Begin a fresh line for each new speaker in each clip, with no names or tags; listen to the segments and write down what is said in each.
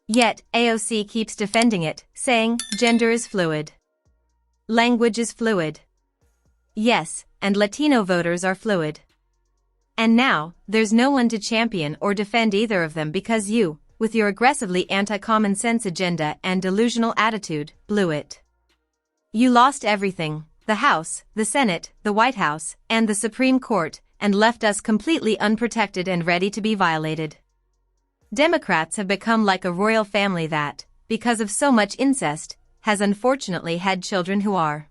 Yet, AOC keeps defending it, saying, gender is fluid. Language is fluid. Yes, and Latino voters are fluid. And now, there's no one to champion or defend either of them because you, with your aggressively anti-common sense agenda and delusional attitude, blew it. You lost everything, the House, the Senate, the White House, and the Supreme Court, and left us completely unprotected and ready to be violated. Democrats have become like a royal family that, because of so much incest, has unfortunately had children who are.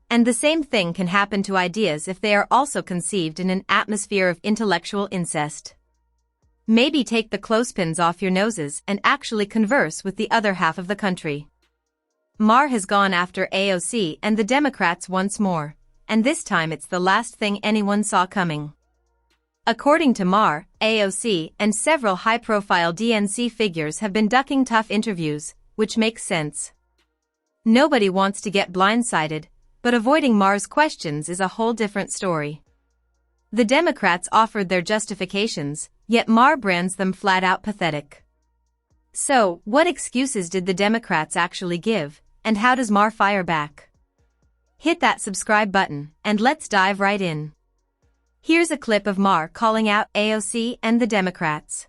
And the same thing can happen to ideas if they are also conceived in an atmosphere of intellectual incest. Maybe take the clothespins off your noses and actually converse with the other half of the country. Maher has gone after AOC and the Democrats once more, and this time it's the last thing anyone saw coming. According to Maher, AOC and several high-profile DNC figures have been ducking tough interviews, which makes sense. Nobody wants to get blindsided, but avoiding Maher's questions is a whole different story. The Democrats offered their justifications, yet Maher brands them flat-out pathetic. So, what excuses did the Democrats actually give, and how does Maher fire back? Hit that subscribe button, and let's dive right in. Here's a clip of Maher calling out AOC and the Democrats.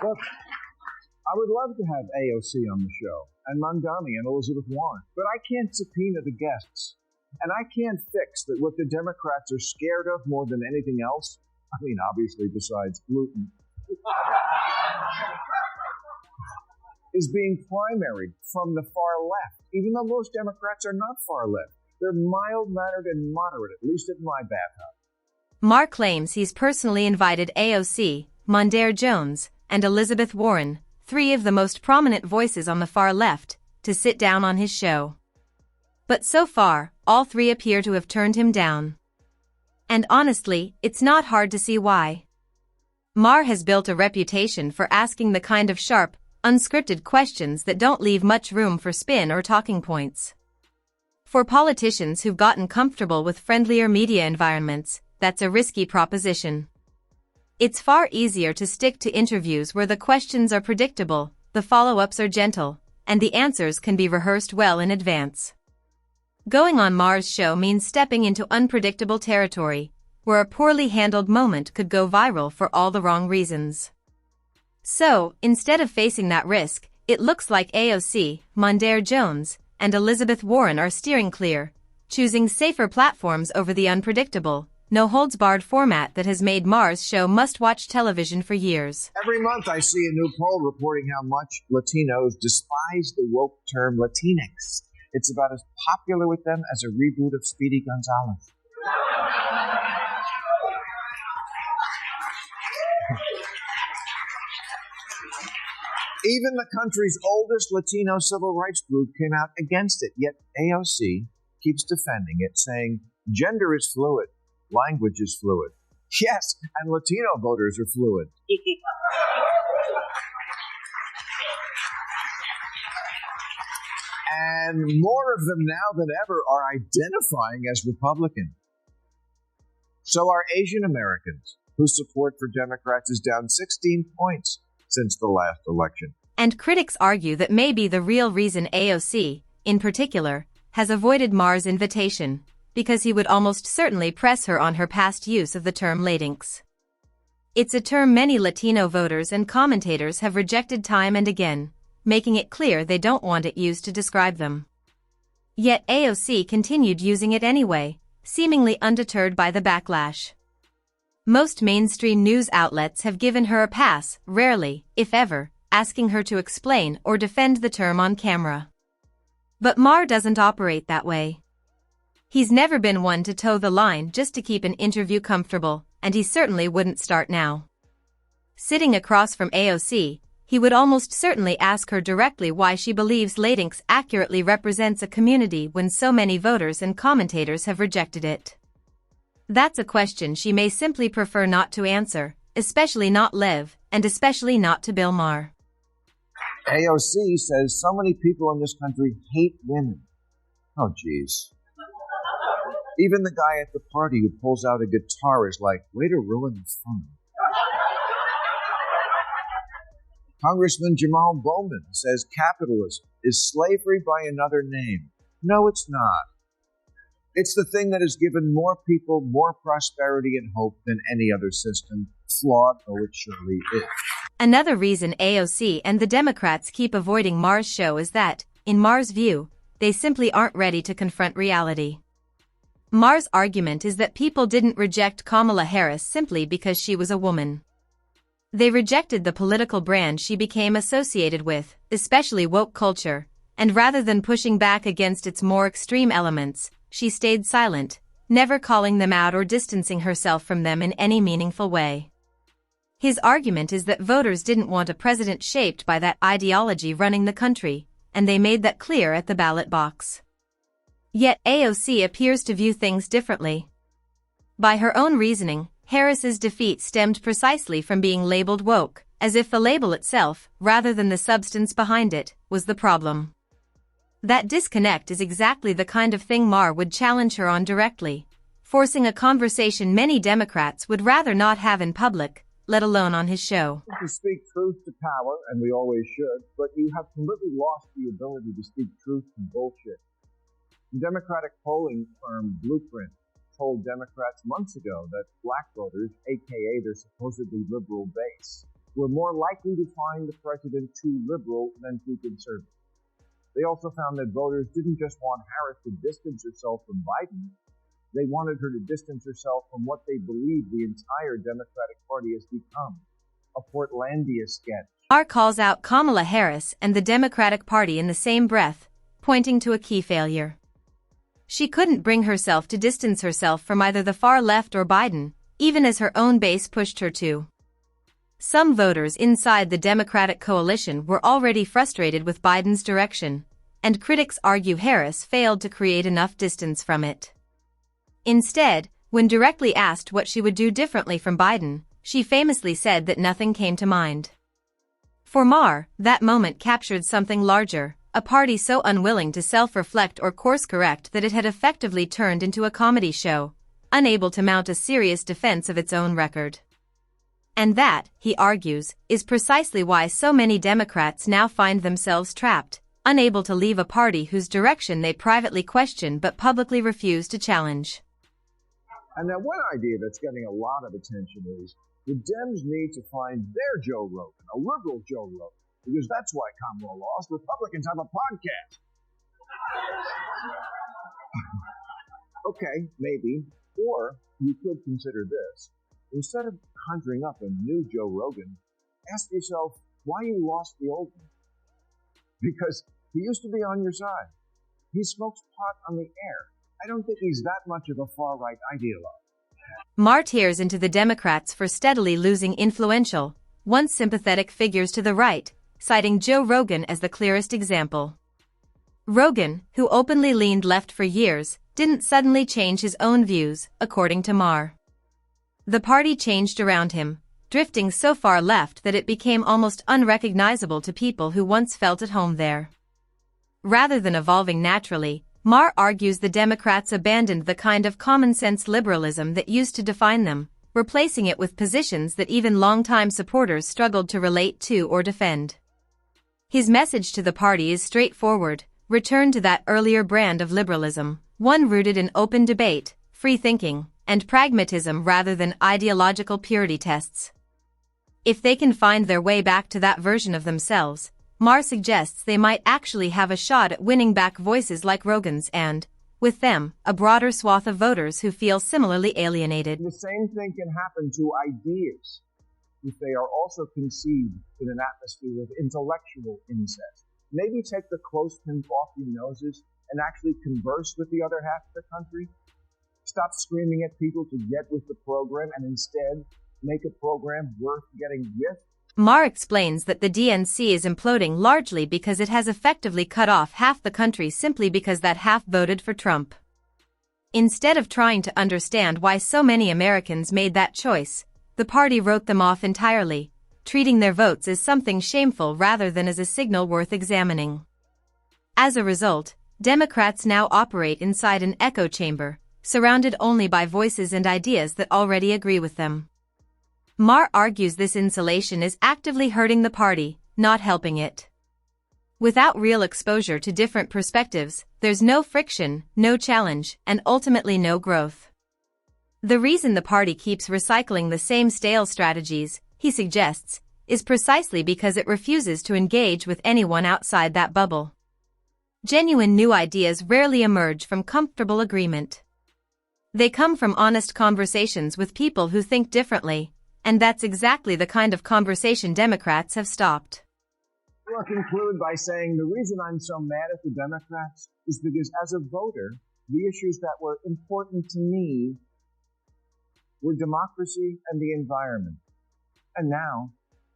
Look, I would love to have AOC on the show, and Mandani and Elizabeth Warren, but I can't subpoena the guests. And I can't fix that what the Democrats are scared of more than anything else, I mean, obviously besides gluten, is being primaried from the far left, even though most Democrats are not far left. They're mild-mannered and moderate, at least at my bathtub.
Maher claims he's personally invited AOC, Mondaire Jones, and Elizabeth Warren, three of the most prominent voices on the far left, to sit down on his show. But so far, all three appear to have turned him down. And honestly, it's not hard to see why. Maher has built a reputation for asking the kind of sharp, unscripted questions that don't leave much room for spin or talking points. For politicians who've gotten comfortable with friendlier media environments, that's a risky proposition. It's far easier to stick to interviews where the questions are predictable, the follow-ups are gentle, and the answers can be rehearsed well in advance. Going on Maher's show means stepping into unpredictable territory, where a poorly handled moment could go viral for all the wrong reasons. So, instead of facing that risk, it looks like AOC, Mondaire Jones, and Elizabeth Warren are steering clear, choosing safer platforms over the unpredictable, no-holds-barred format that has made Maher's show must-watch television for years.
Every month I see a new poll reporting how much Latinos despise the woke term Latinx. It's about as popular with them as a reboot of Speedy Gonzales. Even the country's oldest Latino civil rights group came out against it, yet AOC keeps defending it, saying, gender is fluid, language is fluid. Yes, and Latino voters are fluid. And more of them now than ever are identifying as Republican. So are Asian Americans, whose support for Democrats is down 16 points since the last election.
And critics argue that maybe the real reason AOC, in particular, has avoided Maher's invitation, because he would almost certainly press her on her past use of the term Latinx. It's a term many Latino voters and commentators have rejected time and again, making it clear they don't want it used to describe them. Yet AOC continued using it anyway, seemingly undeterred by the backlash. Most mainstream news outlets have given her a pass, rarely, if ever, asking her to explain or defend the term on camera. But Maher doesn't operate that way. He's never been one to toe the line just to keep an interview comfortable, and he certainly wouldn't start now. Sitting across from AOC, he would almost certainly ask her directly why she believes Latinx accurately represents a community when so many voters and commentators have rejected it. That's a question she may simply prefer not to answer, especially not Lev, and especially not to Bill Maher.
AOC says so many people in this country hate women. Oh, geez. Even the guy at the party who pulls out a guitar is like, way to ruin the fun. Congressman Jamal Bowman says capitalism is slavery by another name. No, it's not. It's the thing that has given more people more prosperity and hope than any other system, flawed though it surely is.
Another reason AOC and the Democrats keep avoiding Maher's show is that, in Maher's view, they simply aren't ready to confront reality. Maher's argument is that people didn't reject Kamala Harris simply because she was a woman. They rejected the political brand she became associated with, especially woke culture, and rather than pushing back against its more extreme elements, she stayed silent, never calling them out or distancing herself from them in any meaningful way. His argument is that voters didn't want a president shaped by that ideology running the country, and they made that clear at the ballot box. Yet AOC appears to view things differently. By her own reasoning, Harris's defeat stemmed precisely from being labeled woke, as if the label itself, rather than the substance behind it, was the problem. That disconnect is exactly the kind of thing Maher would challenge her on directly, forcing a conversation many Democrats would rather not have in public, let alone on his show.
You speak truth to power, and we always should, but you have completely lost the ability to speak truth to bullshit. The Democratic polling firm Blueprint told Democrats months ago that black voters, aka their supposedly liberal base, were more likely to find the president too liberal than too conservative. They also found that voters didn't just want Harris to distance herself from Biden, they wanted her to distance herself from what they believe the entire Democratic Party has become, a Portlandia sketch.
Maher calls out Kamala Harris and the Democratic Party in the same breath, pointing to a key failure. She couldn't bring herself to distance herself from either the far left or Biden, even as her own base pushed her to. Some voters inside the Democratic coalition were already frustrated with Biden's direction, and critics argue Harris failed to create enough distance from it. Instead, when directly asked what she would do differently from Biden, she famously said that nothing came to mind. For Maher, that moment captured something larger, a party so unwilling to self-reflect or course-correct that it had effectively turned into a comedy show, unable to mount a serious defense of its own record. And that, he argues, is precisely why so many Democrats now find themselves trapped, unable to leave a party whose direction they privately question but publicly refuse to challenge.
And now one idea that's getting a lot of attention is the Dems need to find their Joe Rogan, a liberal Joe Rogan, because that's why Kamala lost. Republicans have a podcast. Okay, maybe. Or you could consider this. Instead of conjuring up a new Joe Rogan, ask yourself why you lost the old one. Because he used to be on your side. He smokes pot on the air. I don't think he's that much of a far-right ideologue.
Maher tears into the Democrats for steadily losing influential, once sympathetic figures to the right, citing Joe Rogan as the clearest example. Rogan, who openly leaned left for years, didn't suddenly change his own views, according to Maher. The party changed around him, drifting so far left that it became almost unrecognizable to people who once felt at home there. Rather than evolving naturally, Maher argues the Democrats abandoned the kind of common-sense liberalism that used to define them, replacing it with positions that even longtime supporters struggled to relate to or defend. His message to the party is straightforward: return to that earlier brand of liberalism, one rooted in open debate, free thinking, and pragmatism rather than ideological purity tests. If they can find their way back to that version of themselves, Maher suggests they might actually have a shot at winning back voices like Rogan's and, with them, a broader swath of voters who feel similarly alienated.
The same thing can happen to ideas if they are also conceived in an atmosphere of intellectual incest. Maybe take the clothespins off your noses and actually converse with the other half of the country. Stop screaming at people to get with the program and instead make a program worth getting with.
Maher explains that the DNC is imploding largely because it has effectively cut off half the country simply because that half voted for Trump. Instead of trying to understand why so many Americans made that choice, the party wrote them off entirely, treating their votes as something shameful rather than as a signal worth examining. As a result, Democrats now operate inside an echo chamber, surrounded only by voices and ideas that already agree with them. Maher argues this insulation is actively hurting the party, not helping it. Without real exposure to different perspectives, there's no friction, no challenge, and ultimately no growth. The reason the party keeps recycling the same stale strategies, he suggests, is precisely because it refuses to engage with anyone outside that bubble. Genuine new ideas rarely emerge from comfortable agreement. They come from honest conversations with people who think differently, and that's exactly the kind of conversation Democrats have stopped.
I'll conclude by saying the reason I'm so mad at the Democrats is because as a voter, the issues that were important to me were democracy and the environment. And now,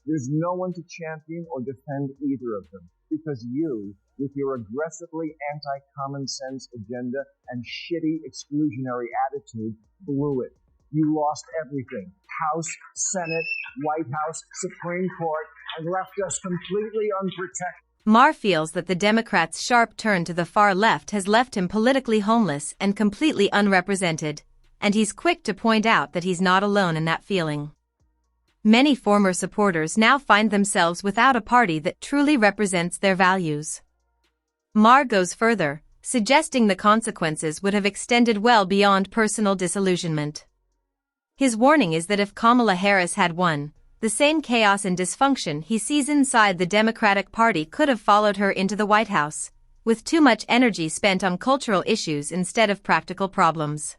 there's no one to champion or defend either of them because you, with your aggressively anti-common sense agenda and shitty exclusionary attitude, blew it. You lost everything. House, Senate, White House, Supreme Court, and left us completely unprotected.
Maher feels that the Democrats' sharp turn to the far left has left him politically homeless and completely unrepresented, and he's quick to point out that he's not alone in that feeling. Many former supporters now find themselves without a party that truly represents their values. Maher goes further, suggesting the consequences would have extended well beyond personal disillusionment. His warning is that if Kamala Harris had won, the same chaos and dysfunction he sees inside the Democratic Party could have followed her into the White House, with too much energy spent on cultural issues instead of practical problems.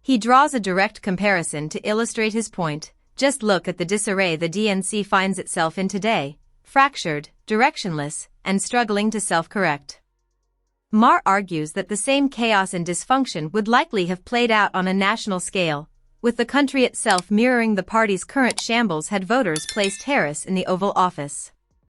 He draws a direct comparison to illustrate his point. Just look at the disarray the DNC finds itself in today, fractured, directionless, and struggling to self-correct. Maher argues that the same chaos and dysfunction would likely have played out on a national scale, with the country itself mirroring the party's current shambles had voters placed Harris in the Oval Office.